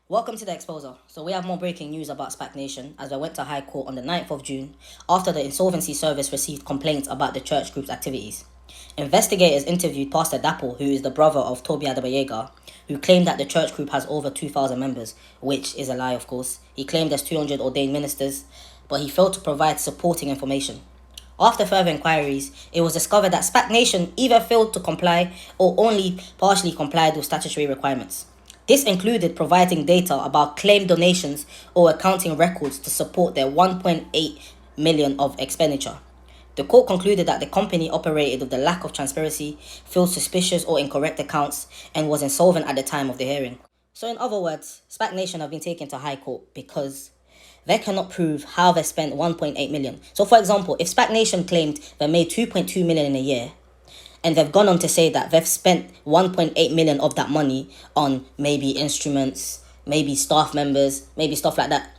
Welcome to the Exposer. So we have more breaking news about Spac Nation as I went to High Court on the 9th of June after the Insolvency Service received complaints about the church group's activities. Investigators interviewed Pastor Dapple, who is the brother of Toby Adebayega, who claimed that the church group has over 2,000 members, which is a lie, of course. He claimed there's 200 ordained ministers, but he failed to provide supporting information. After further inquiries, it was discovered that Spac Nation either failed to comply or only partially complied with statutory requirements. This included providing data about claimed donations or accounting records to support their 1.8 million of expenditure. The court concluded that the company operated with the lack of transparency, filled suspicious or incorrect accounts, and was insolvent at the time of the hearing. So in other words, Spac Nation have been taken to High Court because they cannot prove how they spent 1.8 million. So for example, if Spac Nation claimed they made 2.2 million in a year, and they've gone on to say that they've spent 1.8 million of that money on maybe instruments, maybe staff members, maybe stuff like that.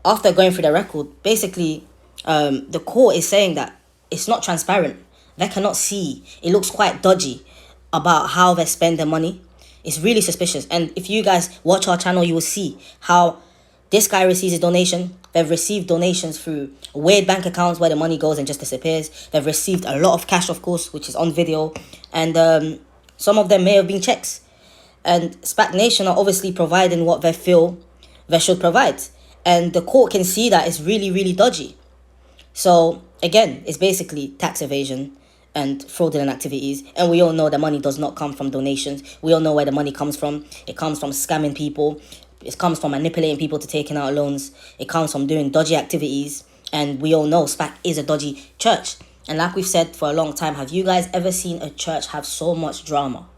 After going through the record, basically, the court is saying that it's not transparent. They cannot see. It looks quite dodgy about how they spend their money. It's really suspicious. And if you guys watch our channel, you will see how this guy receives his donation. They've received donations through weird bank accounts where the money goes and just disappears. They've received a lot of cash, of course, which is on video. And some of them may have been checks. And Spac Nation are obviously providing what they feel they should provide. And the court can see that it's really, really dodgy. So, again, it's basically tax evasion and fraudulent activities. And we all know the money does not come from donations. We all know where the money comes from. It comes from scamming people. It comes from manipulating people to taking out loans. It comes from doing dodgy activities. And we all know Spac is a dodgy church. And like we've said for a long time, have you guys ever seen a church have so much drama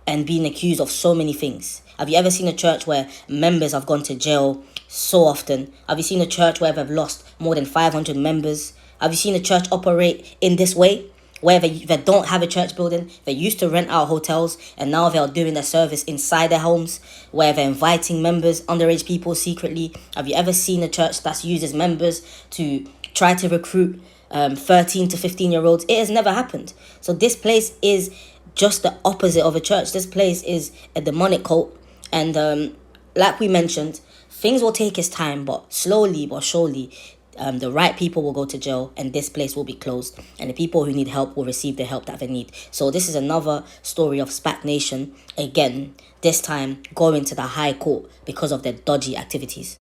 and being accused of so many things? Have you ever seen a church where members have gone to jail so often? Have you seen a church where they've lost more than 500 members? Have you seen a church operate in this way? Where they don't have a church building, they used to rent out hotels, and now they're doing their service inside their homes, where they're inviting members, underage people secretly. Have you ever seen a church that uses members to try to recruit 13 to 15-year-olds? It has never happened. So this place is just the opposite of a church. This place is a demonic cult, and like we mentioned, things will take its time, but slowly but surely, the right people will go to jail and this place will be closed, and the people who need help will receive the help that they need. So this is another story of Spac Nation, again, this time going to the High Court because of their dodgy activities.